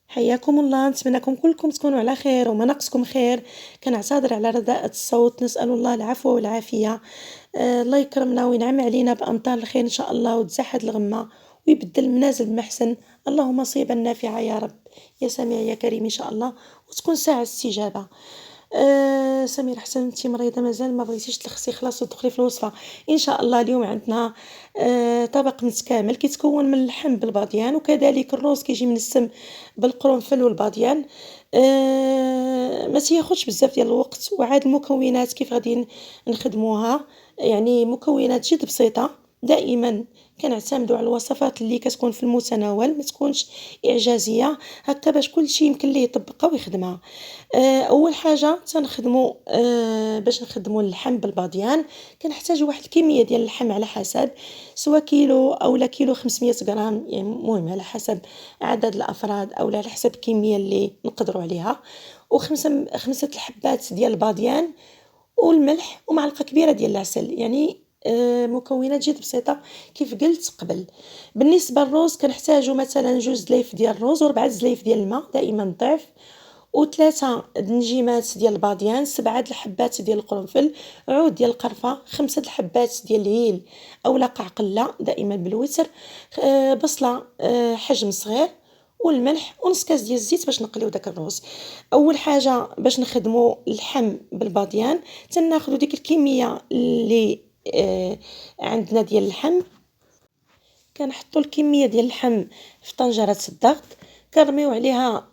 حياكم الله، نتمنىكم كلكم تكونوا على خير وما ناقصكم خير. كنعتذر على رداءة الصوت، نسأل الله العفو والعافية. الله يكرمنا وينعم علينا بأمطار الخير إن شاء الله وتزحد الغمة ويبدل المنازل بمحسن. اللهم صيبا نافعة يا رب، يا سميع يا كريم إن شاء الله، وتكون ساعة استجابة. سمير حسن انتي مريضة مازال ما بغيتيش تلخصي خلاص وتدخلي في الوصفة ان شاء الله. اليوم عندنا طبق متكامل كيتكون من اللحم بالباضيان، وكذلك الروز كيجي من السم بالقرنفل والباضيان. ما تياخدش بزاف ديال الوقت، وعاد المكونات كيف غادي نخدموها، يعني مكونات جد بسيطة. دائما كنعتمدوا على الوصفات اللي كتكون في المتناول، ما تكونش اعجازية، هكا باش كلشي يمكن ليه يطبقها ويخدمها. اول حاجه تنخدموا باش نخدموا اللحم بالباضيان، كنحتاجوا واحد الكميه ديال اللحم على حسب، سواء كيلو او لا كيلو 500 غرام، يعني المهم على حسب عدد الافراد او على حسب الكميه اللي نقدروا عليها. خمسة الحبات ديال الباضيان، والملح، ومعلقه كبيره ديال العسل. يعني مكونات جد بسيطه كيف قلت قبل. بالنسبه للروز كنحتاجوا مثلا 2 زلايف ديال الروز و4 زلايف ديال الماء، دائما ضعف، و3 دنجيمات ديال الباضيان، 7 الحبات ديال القرنفل، عود ديال القرفة، 5 الحبات ديال الهيل اولا قعقله دائما بالوتر، بصله حجم صغير، والملح، ونص كاس ديال الزيت باش نقليو داك الروز. اول حاجه باش نخدمو اللحم بالباضيان، تناخدو ديك الكميه اللي عندنا ديال اللحم، كنحطوا الكميه ديال اللحم في طنجره الضغط، كنرميو عليها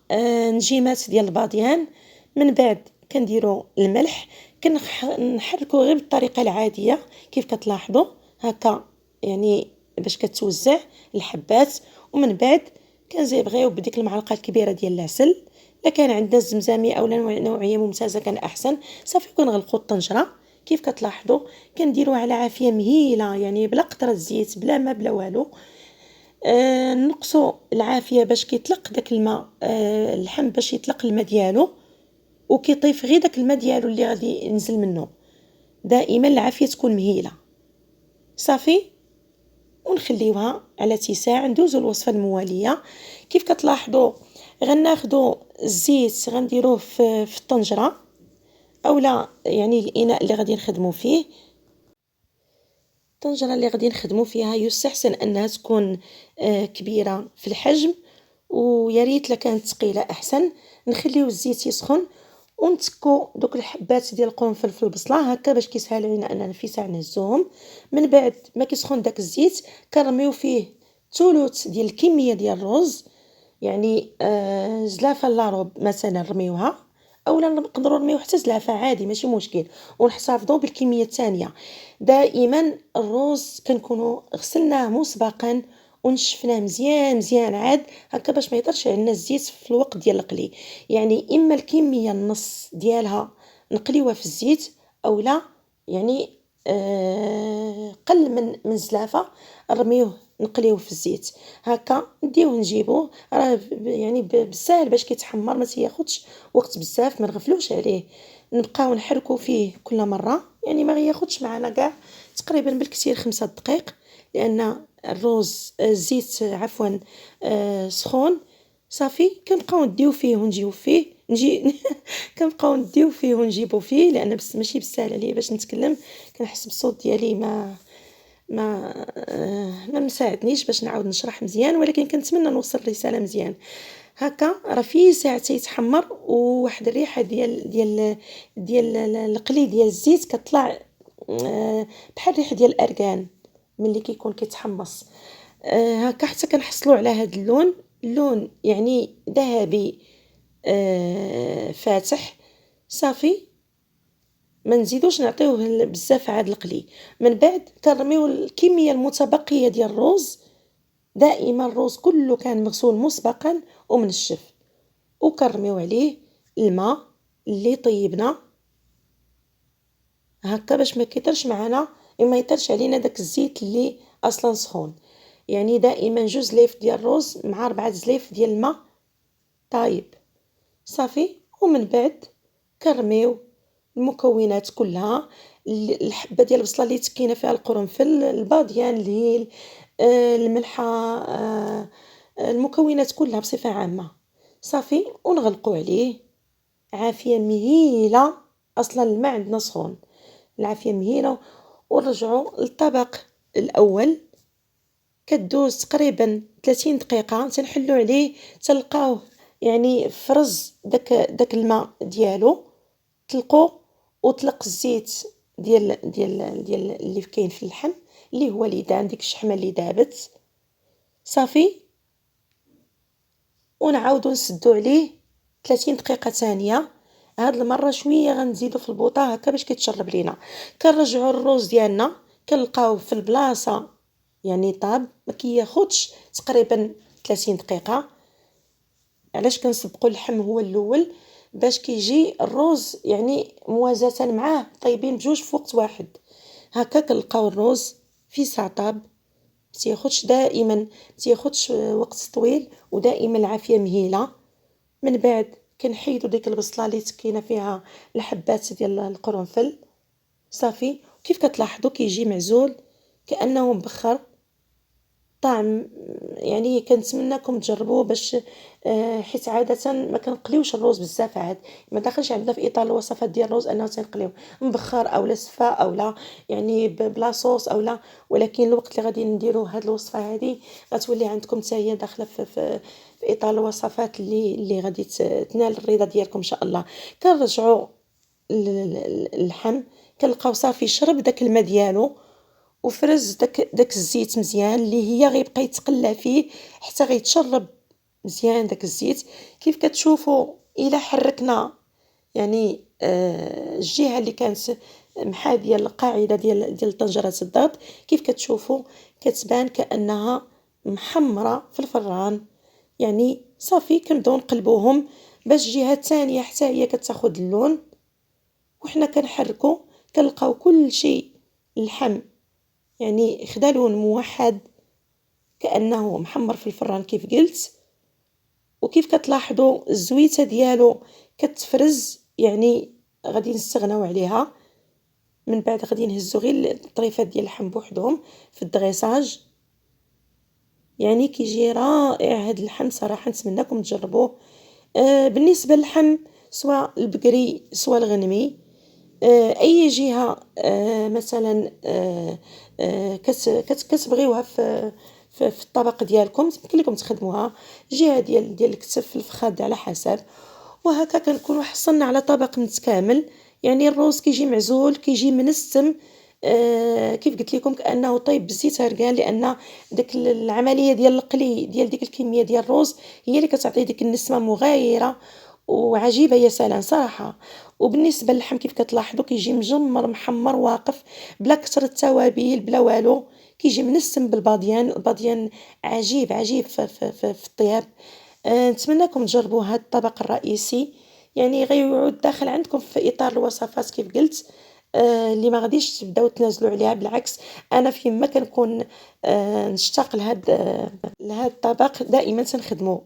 نجيمات ديال الباضيان، من بعد كنديروا الملح، كنحركوا غير بالطريقه العاديه كيف كتلاحظوا هكا، يعني باش كتوزع الحبات. ومن بعد كنبغيو بديك المعلقه الكبيره ديال العسل، الا كان عندنا الزمزمي او نوعيه ممتازه كان احسن. صافي كنغلقوا الطنجره كيف كتلاحظوا، كنديروها على عافيه مهيله، يعني بلا قطره زيت بلا ما بلا والو. نقصوا العافيه باش كيطلق داك الماء، اللحم باش يطلق الماء ديالو، وكيطيف غير داك الماء ديالو اللي غادي ينزل منه. دائما العافيه تكون مهيله. صافي، ونخليوها على اتساع. ندوزو الوصفه المواليه. كيف كتلاحظوا غناخدو الزيت غنديروه في الطنجره، اولا يعني الاناء اللي غادي نخدموا فيه. الطنجره اللي غادي نخدموا فيها يستحسن انها تكون كبيره في الحجم، ويا ريت لكانت ثقيله احسن. نخليو الزيت يسخن، ونتكو دوك الحبات ديال القرنفل في البصله هكا باش كيسهل علينا اننا في ساعه نهزوهم. من بعد ما كيسخن داك الزيت كنرميو فيه ثلث ديال الكميه ديال الرز، يعني زلافه لا روب مثلا نرميوها، اولا نقدروا نرميو حتى زلافه عادي ماشي مشكل، ونحتفظوا بالكميه الثانيه. دائما الرز كنكونوا غسلناه مسبقا ونشفناه مزيان مزيان عاد هكا باش ما يطرش عندنا الزيت في الوقت ديال القلي. يعني اما الكميه النص ديالها نقليوها في الزيت، او لا يعني قل من زلافه نرميوه نقليوه في الزيت هكا. نديوه نجيبوه راه يعني بالساهل باش كيتحمر، ما تياخدش وقت بزاف، ما نغفلوش عليه، نبقاو نحركوا فيه كل مره، يعني ما ياخدش معنا كاع تقريبا بالكثير 5 دقائق، لان الزيت عفوا سخون. صافي كنبقاو نديو فيه ونجيو فيه كنبقاو نديو فيه ونجيبو فيه، لان بس ماشي بالسهل عليا باش نتكلم، كنحس بالصوت ديالي ما مساعدنيش باش نعاود نشرح مزيان، ولكن كنتمنى نوصل الرساله مزيان. هكا راه في ساعه تيتحمر، وواحد الريحه ديال القلي ديال الزيت كطلع بحال ريحه ديال الاركان ملي كيكون كيتحمص. هكا حتى كنحصلوا على هذا اللون يعني ذهبي فاتح. صافي ما نزيدوش نعطيوه بزاف عاد القلي. من بعد كنرميو الكميه المتبقيه ديال الرز، دائما الرز كله كان مغسول مسبقا ومنشف، وكنرميو عليه الماء اللي طيبنا هكا باش ما كيطرش معنا، ما يطرش علينا داك الزيت اللي اصلا سخون. يعني دائما 2 زلايف ديال الرز مع 4 زلايف ديال الماء طايب. صافي، ومن بعد كنرميو المكونات كلها، الحبه ديال البصله اللي تكينا فيها القرنفل، الباضيان، الهيل، الملحه، المكونات كلها بصفه عامه. صافي ونغلقو عليه، عافية مهيلة، أصلا الماء عندنا سخون، العافية مهيلة. ونرجعو للطبق الأول، كدوز تقريبا 30 دقيقة تنحلو عليه تلقاوه يعني فرز داك الماء ديالو، طلقو وطلق الزيت ديال اللي كاين في اللحم، اللي هو ليدان ديك الشحمة اللي دابت. صافي ونعاودو نسدو عليه 30 دقيقة تانية. هاد المرة شوية غنزيدو في البوطة هكا باش كيتشرب لينا. كنرجعو الروز ديالنا كنلقاوه في البلاصة يعني طاب، ما كياخدش تقريبا 30 دقيقة. علاش كنسبقو اللحم هو الاول؟ باش كيجي الروز يعني موازاة معاه طيبين بجوج في وقت واحد. هكا كنلقاو الروز في ساعة طاب، متياخدش وقت طويل، ودائما العافية مهيلة. من بعد كنحيدو ديك البصلة اللي تكينا فيها الحبات ديال القرنفل. صافي كيف كتلاحظوا كيجي معزول كأنه مبخر. طعم يعني كنتمنىكم تجربوه باش حيت عادة ما كنقليوش الروز بزاف، عاد ما داخلش عندنا في اطار الوصفات ديال الروز انه تنقليو مبخر اولا سفا اولا يعني بلا صوص اولا. ولكن الوقت اللي غادي نديرو هاد الوصفه هادي غتولي عندكم حتى هي داخله في اطار الوصفات اللي غادي تنال الرضا ديالكم ان شاء الله. كنرجعوا اللحم كنلقاو صافي شرب داك الماء ديالو، وفرز داك الزيت مزيان اللي هي غيبقى يتقلى فيه حتى غيتشرب مزيان داك الزيت. كيف كتشوفوا الى حركنا يعني الجهه اللي كانت محاذيه للقاعده ديال طنجره الضغط، كيف كتشوفوا كتبان كانها محمره في الفران. يعني صافي كنبداو نقلبوهم باش الجهه الثانيه حتى هي كتاخذ اللون، وحنا كنحركو كنلقاو كل شيء اللحم يعني خدا لون موحد كأنه محمر في الفران كيف قلت. وكيف كتلاحظوا الزويته ديالو كتفرز، يعني غادي نستغناو عليها. من بعد غادي نهزو غير الطريفات ديال اللحم بوحدهم في الدغيساج. يعني كيجي رائع هاد اللحم صراحه، نتمنىكم تجربوه. بالنسبه للحم سواء البقري سواء الغنمي، اي جهه مثلا كتبغيوها في الطبق ديالكم يمكن لكم تخدموها. جهه ديال الكتف الفخاد على حسب. وهكا كنكونوا حصلنا على طبق متكامل. يعني الروز كيجي معزول كيجي منسم، كيف قلت لكم كانه طيب بالزيت هرقان، لان ديك العمليه ديال القلي ديال ديك الكميه ديال الروز هي اللي كتعطي ديك النسمه مغايره وعجيبه يا سلام صراحه. وبالنسبه للحم كيف كتلاحظوا كيجي مجمر محمر واقف بلا كثر التوابل بلا والو، كيجي منسم بالباديان، الباديان عجيب عجيب في الطياب. نتمنىكم تجربوا هذا الطبق الرئيسي، يعني غيعود داخل عندكم في اطار الوصفات كيف قلت، اللي ما غاديش تبداو تنازلوا عليها. بالعكس انا فيما كنكون نشتاق لهذا الطبق دائما تنخدمه.